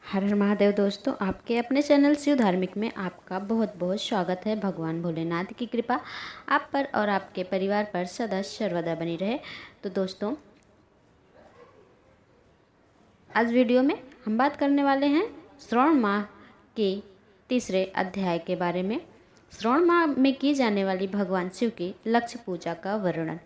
हर हर महादेव दोस्तों, आपके अपने चैनल शिव धार्मिक में आपका बहुत बहुत स्वागत है। भगवान भोलेनाथ की कृपा आप पर और आपके परिवार पर सदा सर्वदा बनी रहे। तो दोस्तों, आज वीडियो में हम बात करने वाले हैं श्रावण माह के तीसरे अध्याय के बारे में। श्रावण माह में की जाने वाली भगवान शिव की लक्ष्य पूजा का वर्णन।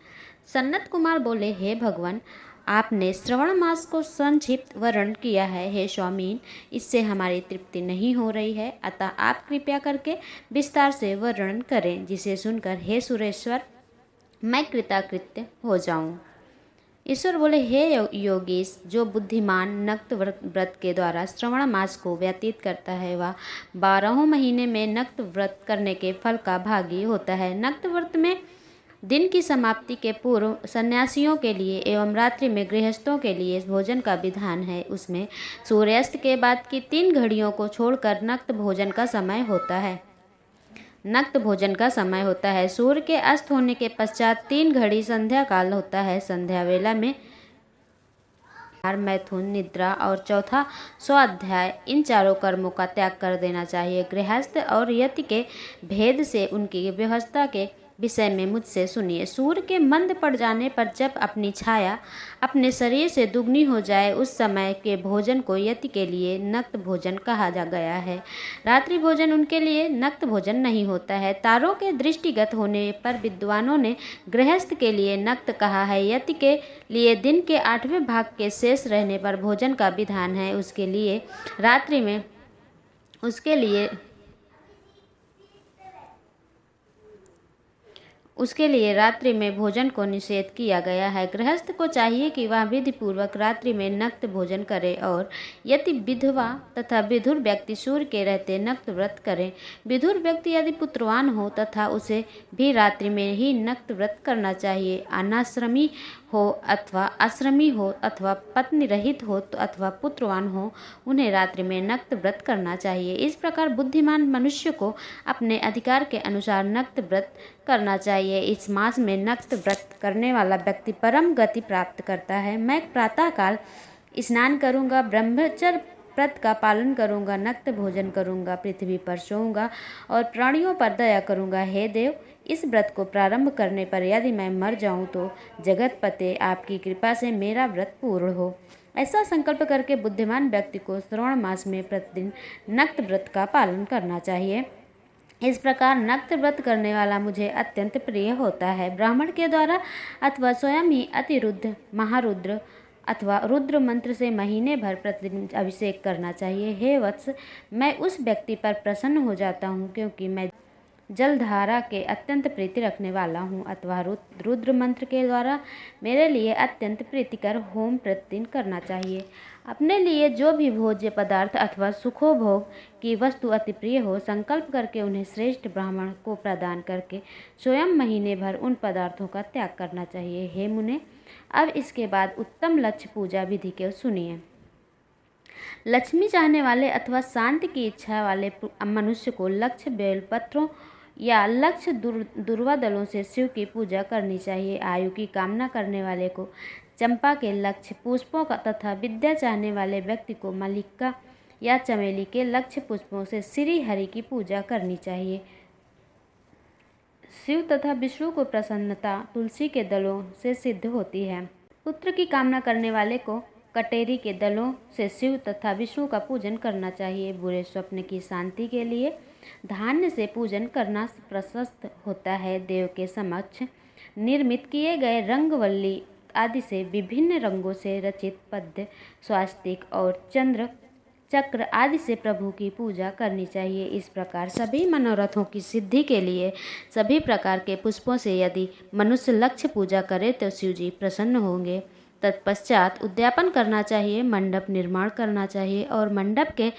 सन्नत कुमार बोले, हे भगवान, आपने श्रवण मास को संक्षिप्त वर्णन किया है। हे स्वामीन, इससे हमारी तृप्ति नहीं हो रही है, अतः आप कृपया करके विस्तार से वर्णन करें, जिसे सुनकर हे सुरेश्वर मैं कृताकृत्य हो जाऊं। ईश्वर बोले, हे योगीश, जो बुद्धिमान नक्त व्रत के द्वारा श्रवण मास को व्यतीत करता है वह 12 महीने में नक्त व्रत करने के फल का भागी होता है। नक्त व्रत में दिन की समाप्ति के पूर्व सन्यासियों के लिए एवं रात्रि में गृहस्थों के लिए भोजन का विधान है। उसमें सूर्यास्त के बाद की 3 घड़ियों को छोड़कर नक्त भोजन का समय होता है। नक्त भोजन का समय होता है। सूर्य के अस्त होने के पश्चात 3 घड़ी संध्या काल होता है। संध्या वेला में मैथुन, निद्रा और चौथा स्वाध्याय, इन चारों कर्मों का त्याग कर देना चाहिए। गृहस्थ और यति के भेद से उनकी व्यवस्था के विषय में मुझसे सुनिए। सूर्य के मंद पड़ जाने पर जब अपनी छाया अपने शरीर से दुगनी हो जाए, उस समय के भोजन को यति के लिए नक्त भोजन कहा जा गया है। रात्रि भोजन उनके लिए नक्त भोजन नहीं होता है। तारों के दृष्टिगत होने पर विद्वानों ने गृहस्थ के लिए नक्त कहा है। यति के लिए दिन के 8वें भाग के शेष रहने पर भोजन का विधान है। उसके लिए रात्रि में भोजन को निषेध किया गया है। गृहस्थ को चाहिए कि वह विधि पूर्वक रात्रि में नक्त भोजन करे और यदि विधवा तथा विधुर व्यक्ति सूर्य के रहते नक्त व्रत करें। विधुर व्यक्ति यदि पुत्रवान हो तथा उसे भी रात्रि में ही नक्त व्रत करना चाहिए। अनाश्रमी हो अथवा आश्रमी हो अथवा पत्नी रहित हो अथवा पुत्रवान हो, उन्हें रात्रि में नक्त व्रत करना चाहिए। इस प्रकार बुद्धिमान मनुष्य को अपने अधिकार के अनुसार नक्त व्रत करना चाहिए। इस मास में नक्त व्रत करने वाला व्यक्ति परम गति प्राप्त करता है। मैं प्रातःकाल स्नान करूंगा, ब्रह्मचर्य व्रत का पालन करूंगा, नक्त भोजन करूंगा, पृथ्वी पर सोऊंगा और प्राणियों पर दया करूंगा। हे देव, इस व्रत को प्रारंभ करने पर यदि मैं मर जाऊं तो जगतपते आपकी कृपा से मेरा व्रत पूर्ण हो। ऐसा संकल्प करके बुद्धिमान व्यक्ति को श्रावण मास में प्रतिदिन नक्त व्रत का पालन करना चाहिए। इस प्रकार नक्त व्रत करने वाला मुझे अत्यंत प्रिय होता है। ब्राह्मण के द्वारा अथवा स्वयं ही अतिरुद्ध, महारुद्र अथवा रुद्र मंत्र से महीने भर प्रतिदिन अभिषेक करना चाहिए। हे वत्स, मैं उस व्यक्ति पर प्रसन्न हो जाता हूँ क्योंकि मैं जलधारा के अत्यंत प्रीति रखने वाला हूँ। अथवा रुद्र मंत्र के द्वारा मेरे लिए अत्यंत प्रीतिकर होम प्रतिदिन करना चाहिए। अपने लिए जो भी भोज्य पदार्थ अथवा सुखोभोग की वस्तु अति प्रिय हो, संकल्प करके उन्हें श्रेष्ठ ब्राह्मण को प्रदान करके स्वयं महीने भर उन पदार्थों का त्याग करना चाहिए। हे मुने, अब इसके बाद उत्तम लक्ष्य पूजा विधि के सुनिए। लक्ष्मी चाहने वाले अथवा शांति की इच्छा वाले मनुष्य को लक्ष्य बेलपत्रों या लक्ष्य दुर्वा दलों से शिव की पूजा करनी चाहिए। आयु की कामना करने वाले को चंपा के लक्ष्य पुष्पों का तथा विद्या चाहने वाले व्यक्ति को मल्लिका या चमेली के लक्ष्य पुष्पों से श्री हरि की पूजा करनी चाहिए। शिव तथा विष्णु को प्रसन्नता तुलसी के दलों से सिद्ध होती है। पुत्र की कामना करने वाले को कटेरी के दलों से शिव तथा विष्णु का पूजन करना चाहिए। बुरे स्वप्न की शांति के लिए धान्य से पूजन करना प्रशस्त होता है। देव के समक्ष निर्मित किए गए रंगवल्ली आदि से विभिन्न रंगों से रचित पद्य, स्वास्तिक और चंद्र चक्र आदि से प्रभु की पूजा करनी चाहिए। इस प्रकार सभी मनोरथों की सिद्धि के लिए सभी प्रकार के पुष्पों से यदि मनुष्य लक्ष्य पूजा करे तो शिव जी प्रसन्न होंगे। तत्पश्चात उद्यापन करना चाहिए, मंडप निर्माण करना चाहिए और मंडप के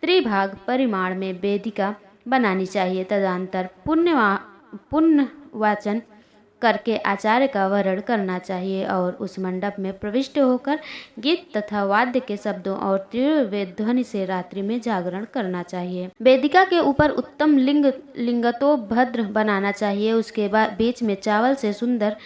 त्रिभाग परिमाण में वेदिका बनानी चाहिए। तदनंतर पुण्य वाचन करके आचार्य का वरण करना चाहिए और उस मंडप में प्रविष्ट होकर गीत तथा वाद्य के शब्दों और तीव्र वेद ध्वनि से रात्रि में जागरण करना चाहिए। वेदिका के ऊपर उत्तम लिंगतो भद्र बनाना चाहिए। उसके बाद बीच में चावल से सुंदर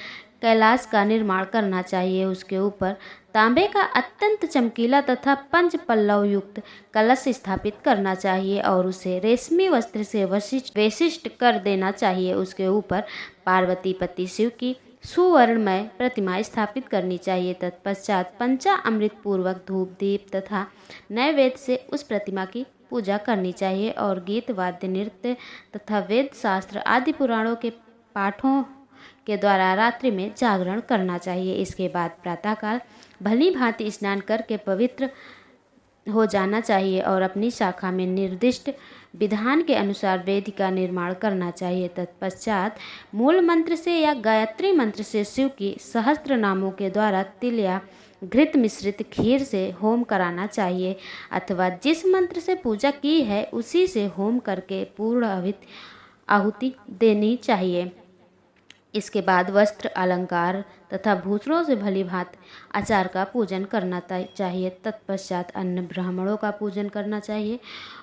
कैलाश का निर्माण करना चाहिए। उसके ऊपर तांबे का अत्यंत चमकीला तथा पंच पल्लव युक्त कलश स्थापित करना चाहिए और उसे रेशमी वस्त्र से वशिष्ट कर देना चाहिए। उसके ऊपर पार्वती पति शिव की सुवर्णमय प्रतिमा स्थापित करनी चाहिए। तत्पश्चात पंचामृत पूर्वक धूप दीप तथा नैवेद्य से उस प्रतिमा की पूजा करनी चाहिए और गीत वाद्य नृत्य तथा वेद शास्त्र आदि पुराणों के पाठों के द्वारा रात्रि में जागरण करना चाहिए। इसके बाद प्रातःकाल भली भांति स्नान करके पवित्र हो जाना चाहिए और अपनी शाखा में निर्दिष्ट विधान के अनुसार वेद का निर्माण करना चाहिए। तत्पश्चात मूल मंत्र से या गायत्री मंत्र से शिव की सहस्त्र नामों के द्वारा तिल या घृत मिश्रित खीर से होम कराना चाहिए अथवा जिस मंत्र से पूजा की है उसी से होम करके पूर्ण आहुति देनी चाहिए। इसके बाद वस्त्र अलंकार तथा भूषणों से भली भांति आचार का पूजन करना चाहिए। तत्पश्चात अन्य ब्राह्मणों का पूजन करना चाहिए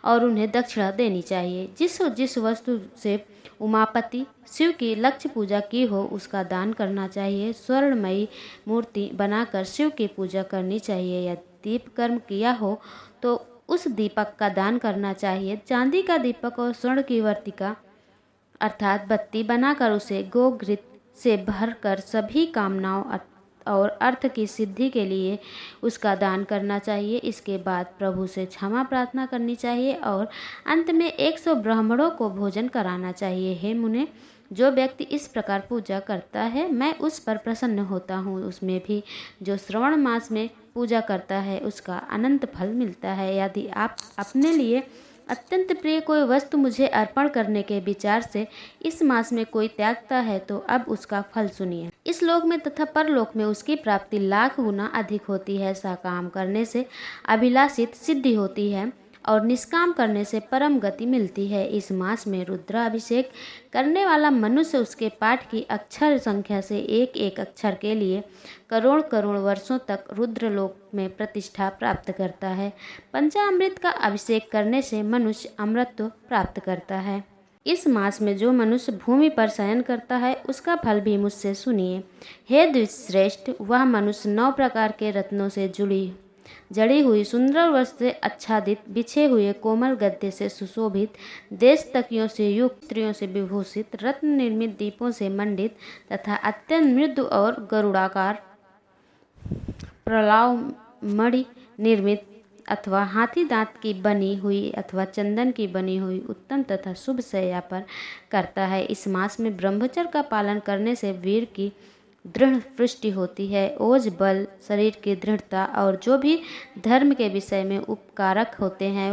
और उन्हें दक्षिणा देनी चाहिए। जिस वस्तु से उमापति शिव की लक्ष्य पूजा की हो उसका दान करना चाहिए। स्वर्णमयी मूर्ति बनाकर शिव की पूजा करनी चाहिए। यदि दीप कर्म किया हो तो उस दीपक का दान करना चाहिए। चांदी का दीपक और स्वर्ण की वर्तिका अर्थात बत्ती बनाकर उसे गोघृत से भरकर सभी कामनाओं और अर्थ की सिद्धि के लिए उसका दान करना चाहिए। इसके बाद प्रभु से क्षमा प्रार्थना करनी चाहिए और अंत में 100 ब्राह्मणों को भोजन कराना चाहिए। हे मुने, जो व्यक्ति इस प्रकार पूजा करता है मैं उस पर प्रसन्न होता हूँ। उसमें भी जो श्रवण मास में पूजा करता है उसका अनंत फल मिलता है। यदि आप अपने लिए अत्यंत प्रिय कोई वस्तु मुझे अर्पण करने के विचार से इस मास में कोई त्यागता है तो अब उसका फल सुनिए। इस लोक में तथा परलोक में उसकी प्राप्ति लाख गुना अधिक होती है। सकाम करने से अभिलाषित सिद्धि होती है और निष्काम करने से परम गति मिलती है। इस मास में रुद्राभिषेक करने वाला मनुष्य उसके पाठ की अक्षर संख्या से एक एक अक्षर के लिए करोड़ करोड़ वर्षों तक रुद्रलोक में प्रतिष्ठा प्राप्त करता है। पंचामृत का अभिषेक करने से मनुष्य अमृतत्व प्राप्त करता है। इस मास में जो मनुष्य भूमि पर शयन करता है उसका फल भी मुझसे सुनिए। हे द्विजश्रेष्ठ, वह मनुष्य 9 प्रकार के रत्नों से जड़ी हुई सुंदर वस्त्र से आच्छादित, बिछे हुए कोमल गद्दे से सुशोभित, देश तकियों से युक्त, स्त्रियों से विभूषित, रत्न निर्मित दीपों से मंडित तथा अत्यंत मृदु और गरुड़ाकार प्रलाव मणि निर्मित अथवा हाथी दांत की बनी हुई अथवा चंदन की बनी हुई उत्तम तथा शुभ शैया पर करता है। इस मास में ब्रह्मचर्य का पालन करने से वीर की दृढ़ पुष्टि होती है। ओज बल, शरीर की दृढ़ता और जो भी धर्म के विषय में उपकारक होते हैं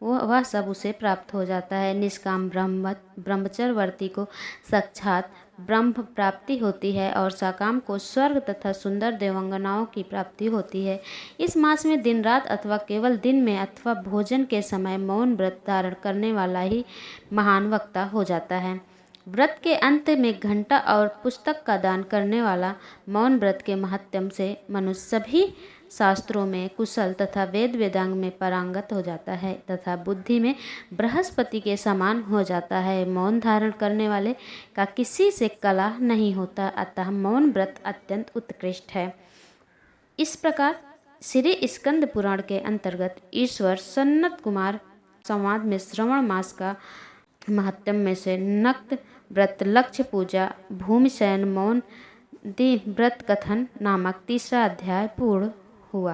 वह सब उसे प्राप्त हो जाता है। निष्काम ब्रह्मचर्यवर्ती को साक्षात ब्रह्म प्राप्ति होती है और सकाम को स्वर्ग तथा सुंदर देवांगनाओं की प्राप्ति होती है। इस मास में दिन रात अथवा केवल दिन में अथवा भोजन के समय मौन व्रत धारण करने वाला ही महान वक्ता हो जाता है। व्रत के अंत में घंटा और पुस्तक का दान करने वाला मौन व्रत के महत्व से मनुष्य सभी शास्त्रों में कुशल तथा वेद वेदांग में पारंगत हो जाता है तथा बुद्धि में बृहस्पति के समान हो जाता है। मौन धारण करने वाले का किसी से कलह नहीं होता, अतः मौन व्रत अत्यंत उत्कृष्ट है। इस प्रकार श्री स्कंद पुराण के अंतर्गत ईश्वर सनत कुमार संवाद में श्रवण मास का महत्व में से नक्त व्रत, लक्ष्य पूजा, भूमि शयन, मौन व्रत कथन नामक 3रा अध्याय पूर्ण हुआ।